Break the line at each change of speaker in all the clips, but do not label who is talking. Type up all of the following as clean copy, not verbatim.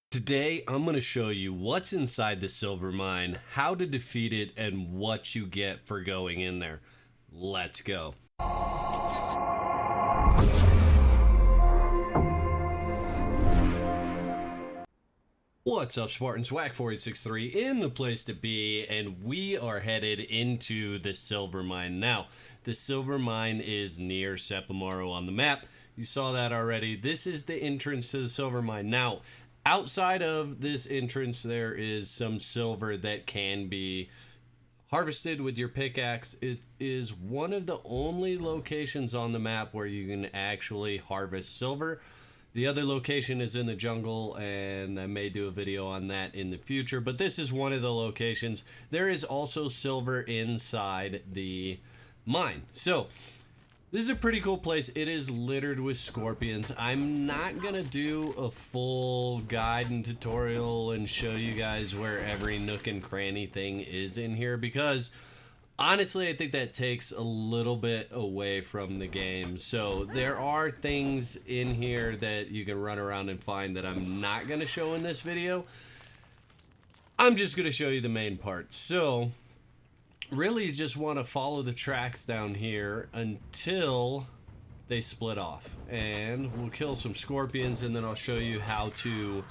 Today, I'm going to show you what's inside the silver mine, how to defeat it, and what you get for going in there. Let's go. What's up, Spartans? Whack4863 in the place to be, and we are headed into the silver mine. Now, the silver mine is near Sepamaro on the map. You saw that already. This is the entrance to the silver mine. Now, outside of this entrance, there is some silver that can be harvested with your pickaxe. It is one of the only locations on the map where you can actually harvest silver. The other location is in the jungle, and I may do a video on that in the future, but this is one of the locations. There is also silver inside the mine. So this is a pretty cool place. It is littered with scorpions. I'm not gonna do a full guide and tutorial and show you guys where every nook and cranny thing is in here, because honestly, I think that takes a little bit away from the game. So there are things in here that you can run around and find that I'm not going to show in this video. I'm just going to show you the main parts. So really, you just want to follow the tracks down here until they split off. And we'll kill some scorpions, and then I'll show you how to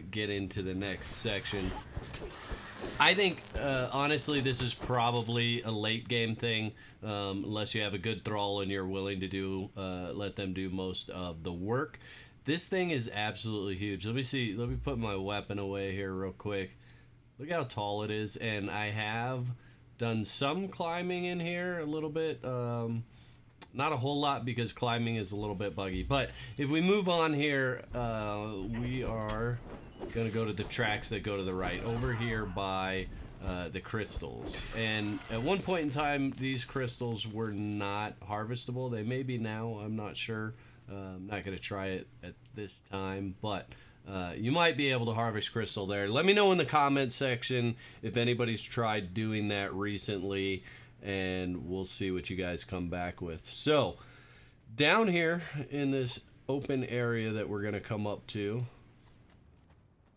get into the next section. I think, honestly, this is probably a late game thing, unless you have a good thrall and you're willing to do, let them do most of the work. This thing is absolutely huge. Let me see. Let me put my weapon away here real quick. Look how tall it is, and I have done some climbing in here a little bit. Not a whole lot, because climbing is a little bit buggy. But if we move on here, we are gonna go to the tracks that go to the right over here by the crystals. And at one point in time, these crystals were not harvestable. They may be now, I'm not sure. I'm not gonna try it at this time, but you might be able to harvest crystal there. Let me know in the comment section if anybody's tried doing that recently, and we'll see what you guys come back with. So down here in this open area that we're gonna come up to,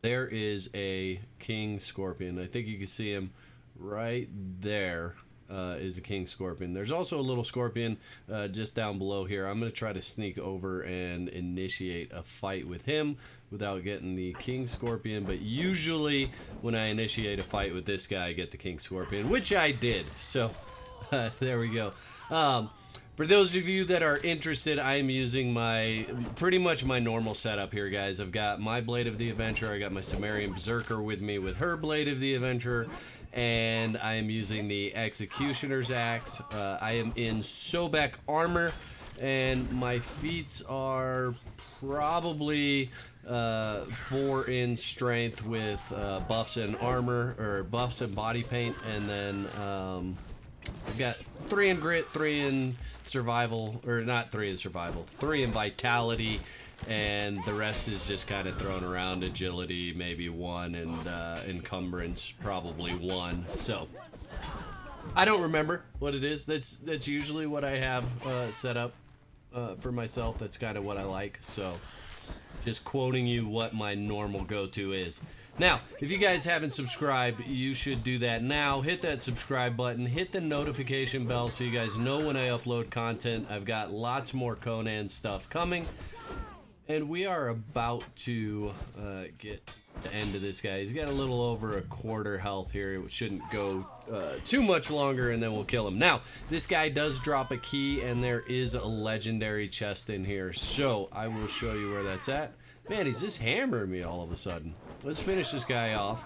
there is a king scorpion. I think you can see him right there. Is a king scorpion. There's also a little scorpion just down below here. I'm going to try to sneak over and initiate a fight with him without getting the king scorpion. But usually when I initiate a fight with this guy, I get the king scorpion, which I did. So there we go. For those of you that are interested, I am using pretty much my normal setup here, guys. I've got my Blade of the Adventurer, I got my Sumerian Berserker with me with her Blade of the Adventurer, and I am using the Executioner's Axe. I am in Sobek armor, and my feats are probably 4 in strength with buffs and armor, or buffs and body paint, and then I've got 3 in grit, 3 in survival, or not 3 in survival, 3 in vitality, and the rest is just kind of thrown around. Agility maybe 1, and encumbrance probably 1. So I don't remember what it is. That's usually what I have set up for myself. That's kind of what I like. So just quoting you what my normal go-to is. Now, if you guys haven't subscribed, you should do that now. Hit that subscribe button, hit the notification bell so you guys know when I upload content. I've got lots more Conan stuff coming, and we are about to get to the end of this guy. He's got a little over a quarter health here. It shouldn't go too much longer, and then we'll kill him. Now, this guy does drop a key, and there is a legendary chest in here, so I will show you where that's at. Man, he's just hammering me all of a sudden. Let's finish this guy off,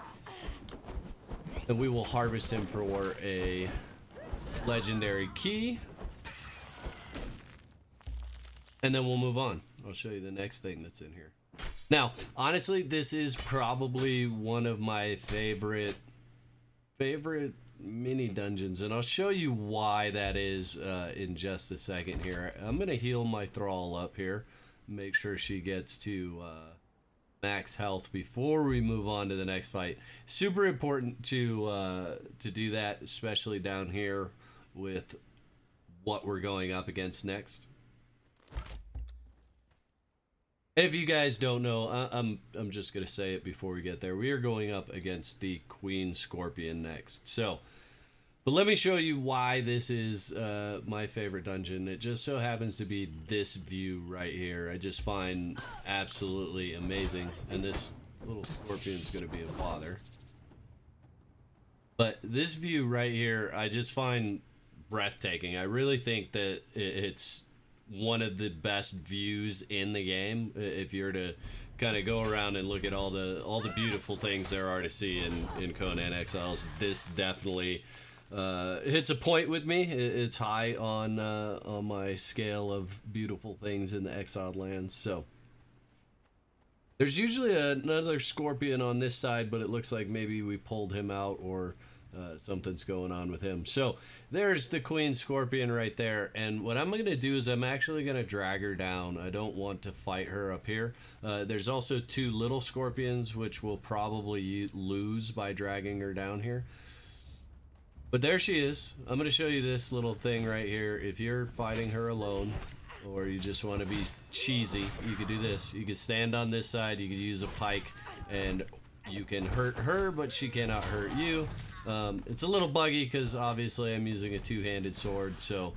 and we will harvest him for a legendary key, and then we'll move on. I'll show you the next thing that's in here. Now, honestly, this is probably one of my favorite mini dungeons, and I'll show you why that is in just a second here. I'm gonna heal my thrall up here, make sure she gets to max health before we move on to the next fight. Super important to do that, especially down here with what we're going up against next. If you guys don't know, I'm just gonna say it before we get there. We are going up against the Queen Scorpion next. So, but let me show you why this is my favorite dungeon. It just so happens to be this view right here. I just find absolutely amazing, and this little scorpion's gonna be a bother. But this view right here, I just find breathtaking. I really think that it's one of the best views in the game. If you're to kind of go around and look at all the beautiful things there are to see in Conan Exiles, this definitely hits a point with me. It's high on my scale of beautiful things in the exiled lands. So there's usually another scorpion on this side, but it looks like maybe we pulled him out, or something's going on with him. So there's the Queen Scorpion right there, and what I'm going to do is I'm actually going to drag her down. I don't want to fight her up here. There's also two little scorpions, which we'll probably lose by dragging her down here. But there she is. I'm going to show you this little thing right here. If you're fighting her alone, or you just want to be cheesy, you could do this. You could stand on this side, you could use a pike, and you can hurt her, but she cannot hurt you. It's a little buggy because obviously I'm using a two-handed sword, so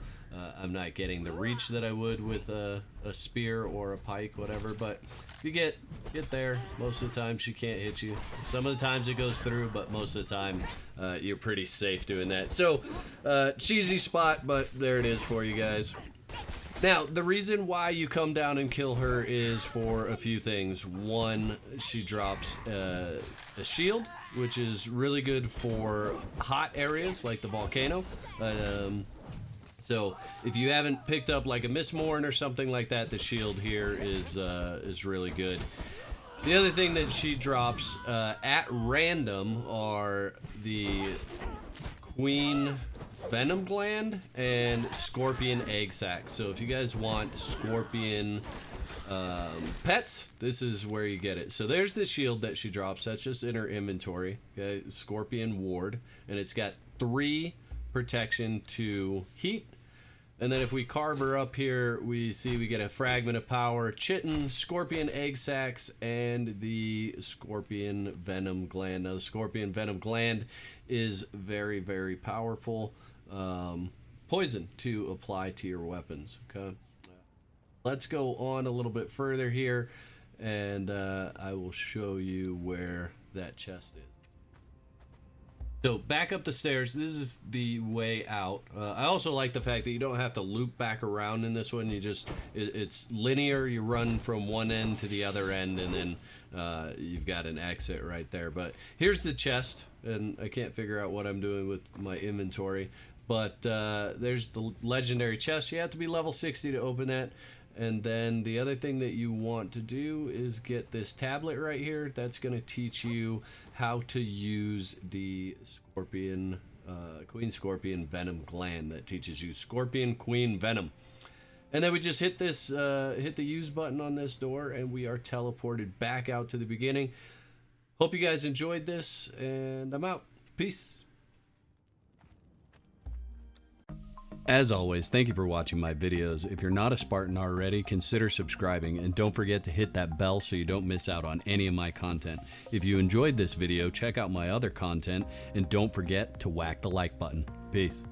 I'm not getting the reach that I would with a spear or a pike, whatever. But you get there. Most of the time she can't hit you. Some of the times it goes through, but most of the time you're pretty safe doing that. So cheesy spot, but there it is for you guys. Now, the reason why you come down and kill her is for a few things. One, she drops a shield, which is really good for hot areas like the volcano. So if you haven't picked up like a Mistmorn or something like that, the shield here is really good. The other thing that she drops at random are the Queen Venom Gland and Scorpion Egg Sac. So if you guys want scorpion pets, this is where you get it. So there's the shield that she drops. That's just in her inventory. Okay, Scorpion Ward, and it's got 3 protection to heat. And then if we carve her up here, we see we get a Fragment of Power, Chitin, Scorpion Egg Sacs, and the Scorpion Venom Gland. Now the Scorpion Venom Gland is very, very powerful poison to apply to your weapons. Okay, let's go on a little bit further here, and I will show you where that chest is. So back up the stairs. This is the way out. I also like the fact that you don't have to loop back around in this one. You just it's linear. You run from one end to the other end, and then you've got an exit right there. But here's the chest, and I can't figure out what I'm doing with my inventory. But there's the legendary chest. You have to be level 60 to open that. And then the other thing that you want to do is get this tablet right here. That's going to teach you how to use the Scorpion, Queen Scorpion Venom Gland. That teaches you Scorpion Queen Venom. And then we just hit this, hit the use button on this door, and we are teleported back out to the beginning. Hope you guys enjoyed this, and I'm out. Peace. As always, thank you for watching my videos. If you're not a Spartan already, consider subscribing, and don't forget to hit that bell so you don't miss out on any of my content. If you enjoyed this video, check out my other content, and don't forget to whack the like button. Peace.